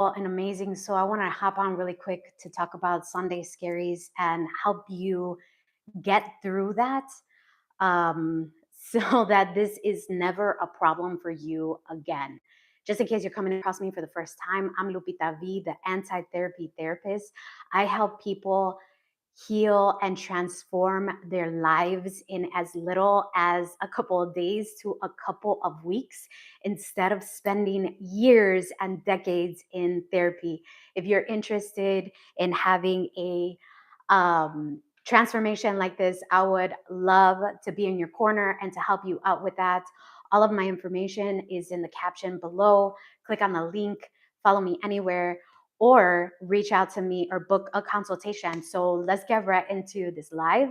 And amazing. So I want to hop on really quick to talk about Sunday scaries and help you get through that, so that this is never a problem for you again. Just in case you're coming across me for the first time, I'm Lupita V, the anti-therapy therapist. I help people heal and transform their lives in as little as a couple of days to a couple of weeks instead of spending years and decades in therapy. If you're interested in having a transformation like this, I would love to be in your corner and to help you out with that. All of my information is in the caption below. Click on the link, follow me anywhere, or reach out to me or book a consultation. So let's get right into this live.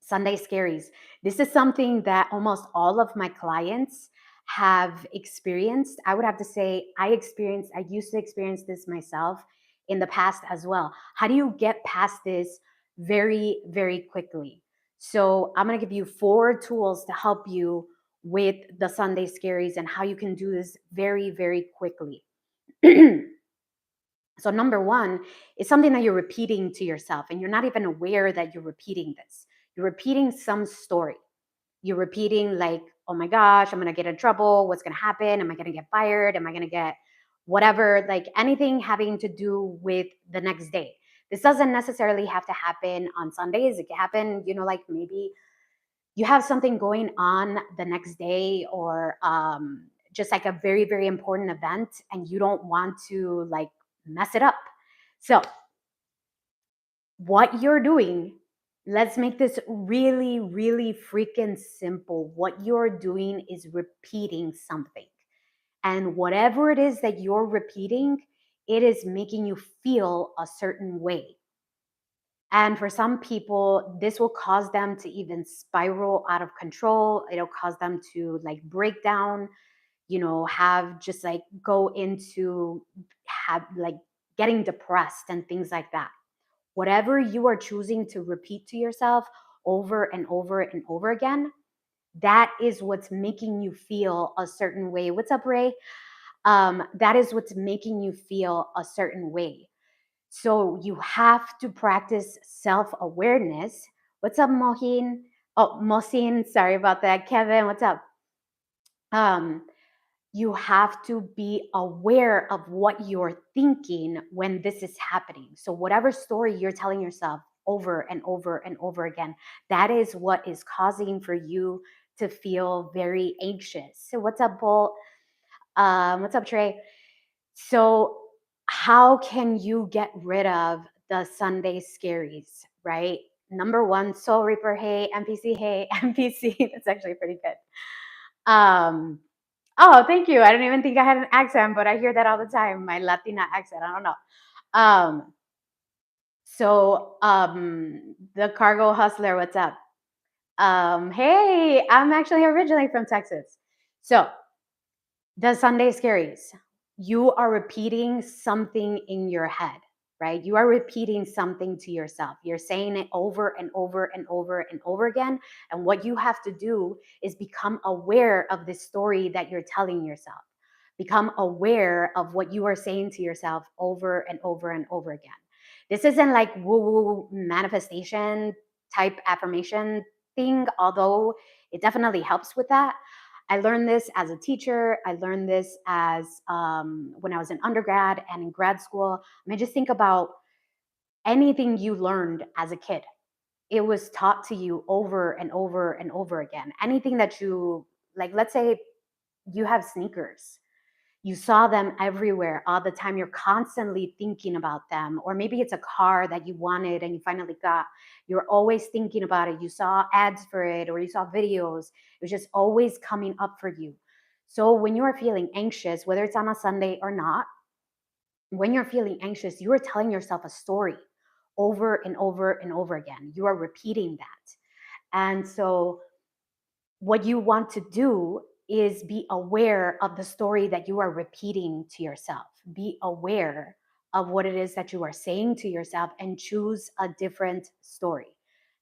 Sunday Scaries. This is something that almost all of my clients have experienced. I would have to say I used to experience this myself in the past as well. How do you get past this very, very quickly? So I'm going to give you 4 tools to help you with the Sunday Scaries and how you can do this very, very quickly. So, number one is something that you're repeating to yourself, and you're not even aware that you're repeating this. You're repeating some story. You're repeating, like, oh my gosh, I'm going to get in trouble. What's going to happen? Am I going to get fired? Am I going to get whatever? Like anything having to do with the next day. This doesn't necessarily have to happen on Sundays. It can happen, like maybe you have something going on the next day, or just like a very, very important event, and you don't want to like mess it up. So, what you're doing, let's make this really, really freaking simple. What you're doing is repeating something. And whatever it is that you're repeating, it is making you feel a certain way. And for some people, this will cause them to even spiral out of control. It'll cause them to like break down, have just like go into have like getting depressed and things like that. Whatever you are choosing to repeat to yourself over and over and over again, that is what's making you feel a certain way. What's up, Ray? That is what's making you feel a certain way. So you have to practice self awareness. What's up, Mohin? Oh, Mosin, sorry about that. Kevin, what's up? Um, you have to be aware of what you're thinking when this is happening. So, whatever story you're telling yourself over and over and over again, that is what is causing for you to feel very anxious. So, what's up, Bolt? What's up, Trey? So, how can you get rid of the Sunday scaries, right? Number one, Soul Reaper, hey, NPC, hey, NPC. That's actually pretty good. Oh, thank you. I don't even think I had an accent, but I hear that all the time. My Latina accent. I don't know. Um, the cargo hustler, what's up? Hey, I'm actually originally from Texas. So the Sunday scaries, you are repeating something in your head, right? You are repeating something to yourself. You're saying it over and over and over and over again. And what you have to do is become aware of the story that you're telling yourself. Become aware of what you are saying to yourself over and over and over again. This isn't like woo woo manifestation type affirmation thing, although it definitely helps with that. I learned this as a teacher. I learned this as when I was in undergrad and in grad school. I mean, just think about anything you learned as a kid. It was taught to you over and over and over again. Anything that you like, let's say you have sneakers, you saw them everywhere all the time. You're constantly thinking about them. Or maybe it's a car that you wanted and you finally got. You're always thinking about it. You saw ads for it or you saw videos. It was just always coming up for you. So when you are feeling anxious, whether it's on a Sunday or not, when you're feeling anxious, you are telling yourself a story over and over and over again. You are repeating that. And so what you want to do is be aware of the story that you are repeating to yourself. Be aware of what it is that you are saying to yourself and choose a different story.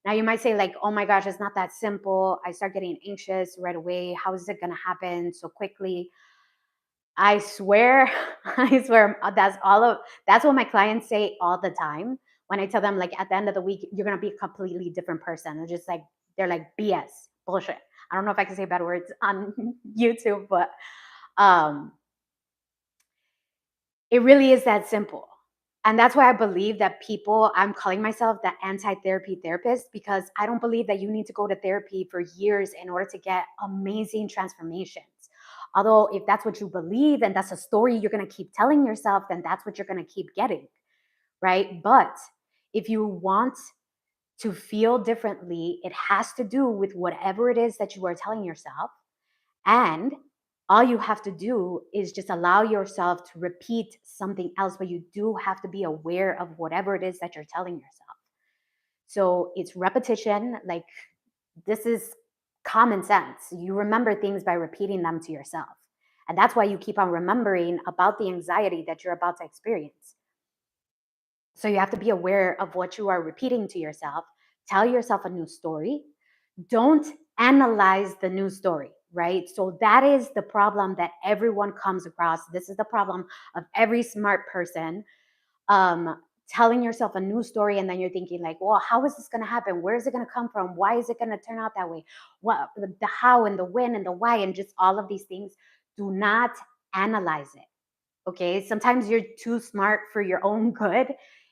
Now, you might say, like, oh my gosh, it's not that simple. I start getting anxious right away. How is it going to happen so quickly? I swear, I swear that's what my clients say all the time. When I tell them like at the end of the week, you're gonna be a completely different person. They're like BS, bullshit. I don't know if I can say bad words on YouTube, but um it really is that simple. And that's why I believe that I'm calling myself the anti therapy therapist because I don't believe that you need to go to therapy for years in order to get amazing transformations. Although, if that's what you believe and that's a story you're going to keep telling yourself, then that's what you're going to keep getting, right? But if you want to feel differently, it has to do with whatever it is that you are telling yourself. And all you have to do is just allow yourself to repeat something else, but you do have to be aware of whatever it is that you're telling yourself. So it's repetition. Like, this is common sense. You remember things by repeating them to yourself. And that's why you keep on remembering about the anxiety that you're about to experience. So you have to be aware of what you are repeating to yourself. Tell yourself a new story. Don't analyze the new story, right? So that is the problem that everyone comes across. This is the problem of every smart person. Telling yourself a new story, and then you're thinking like, well, how is this going to happen? Where is it going to come from? Why is it going to turn out that way? What, the how and the when and the why and just all of these things. Do not analyze it. Okay, sometimes you're too smart for your own good,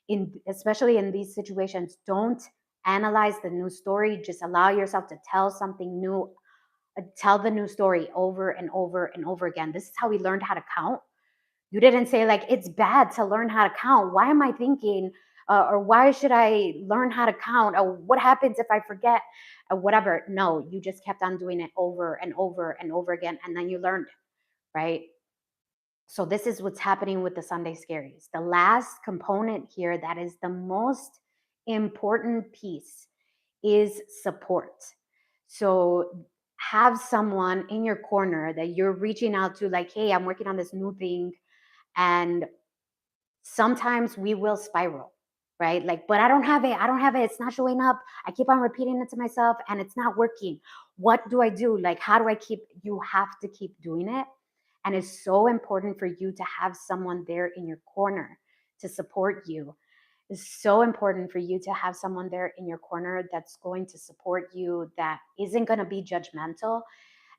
in especially in these situations. Don't analyze the new story. Just allow yourself to tell something new. Tell the new story over and over and over again. This is how we learned how to count. You didn't say like it's bad to learn how to count. Why am I thinking, or why should I learn how to count? Or what happens if I forget? Or whatever. No, you just kept on doing it over and over and over again, and then you learned, right? So this is what's happening with the Sunday Scaries. The last component here that is the most important piece is support. So have someone in your corner that you're reaching out to, like, hey, I'm working on this new thing. And sometimes we will spiral, right? Like, but I don't have it. I don't have it. It's not showing up. I keep on repeating it to myself and it's not working. What do I do? Like, how do I keep, you have to keep doing it. And it's so important for you to have someone there in your corner to support you. It's so important for you to have someone there in your corner that's going to support you, that isn't going to be judgmental,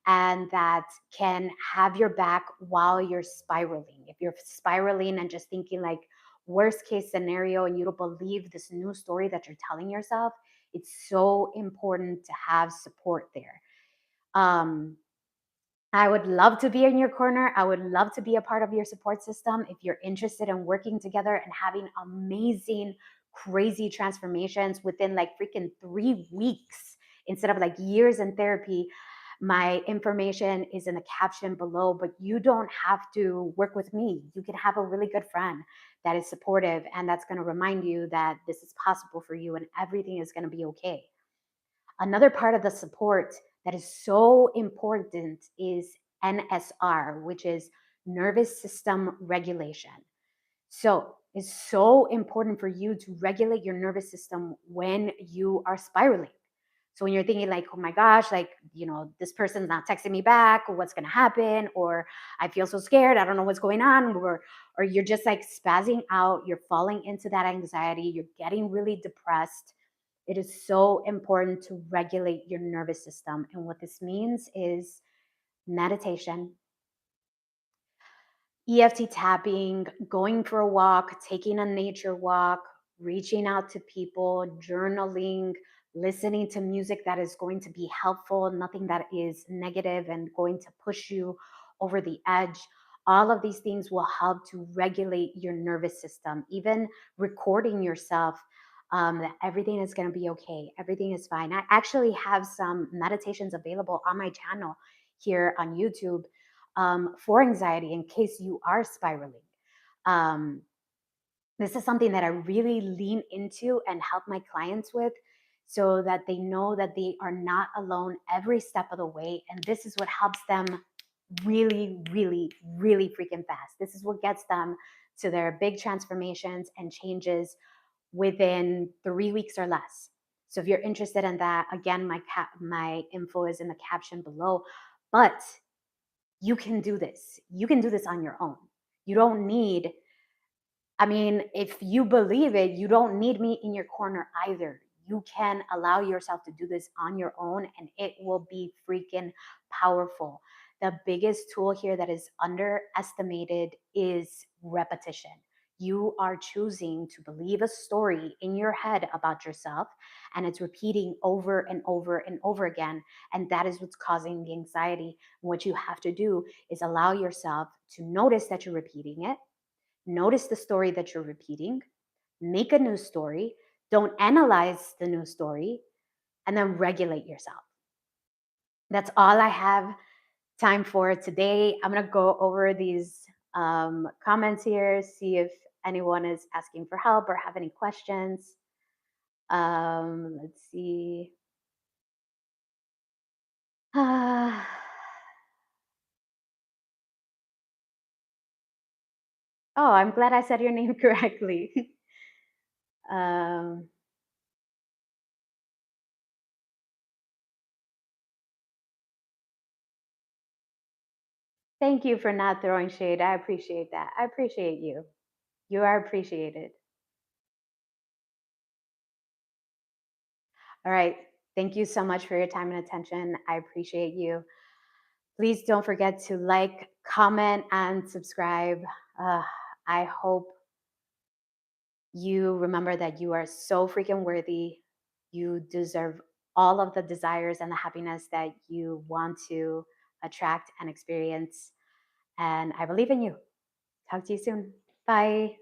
and that can have your back while you're spiraling. If you're spiraling and just thinking like worst case scenario and you don't believe this new story that you're telling yourself, it's so important to have support there. Um, I would love to be in your corner. I would love to be a part of your support system. If you're interested in working together and having amazing, crazy transformations within like freaking 3 weeks instead of like years in therapy, my information is in the caption below. But you don't have to work with me. You can have a really good friend that is supportive and that's going to remind you that this is possible for you and everything is going to be okay. Another part of the support that is so important is NSR, which is nervous system regulation. So it's so important for you to regulate your nervous system when you are spiraling. So when you're thinking like, oh my gosh, like, this person's not texting me back, or what's going to happen, or I feel so scared, I don't know what's going on, or you're just like spazzing out, you're falling into that anxiety, you're getting really depressed. It is so important to regulate your nervous system. And what this means is meditation, EFT tapping, going for a walk, taking a nature walk, reaching out to people, journaling, listening to music that is going to be helpful, nothing that is negative and going to push you over the edge. All of these things will help to regulate your nervous system. Even recording yourself, that everything is going to be okay, everything is fine. I actually have some meditations available on my channel here on YouTube, for anxiety in case you are spiraling. Um, this is something that I really lean into and help my clients with so that they know that they are not alone every step of the way. And this is what helps them really, really, really freaking fast. This is what gets them to their big transformations and changes within 3 weeks or less. So if you're interested in that, again, my info is in the caption below. But You can do this. You can do this on your own. You don't need, I mean, if you believe it, you don't need me in your corner either. You can allow yourself to do this on your own and it will be freaking powerful. The biggest tool here that is underestimated is repetition. You are choosing to believe a story in your head about yourself and it's repeating over and over and over again. And that is what's causing the anxiety. What you have to do is allow yourself to notice that you're repeating it. Notice the story that you're repeating, make a new story, don't analyze the new story, and then regulate yourself. That's all I have time for today. I'm going to go over these comments here, see if anyone is asking for help or have any questions. Let's see. oh, I'm glad I said your name correctly. um, Thank you for not throwing shade. I appreciate that. I appreciate you. You are appreciated. All right. Thank you so much for your time and attention. I appreciate you. Please don't forget to like, comment, and subscribe. Uh, I hope you remember that you are so freaking worthy. You deserve all of the desires and the happiness that you want to attract and experience. And I believe in you. Talk to you soon. Bye.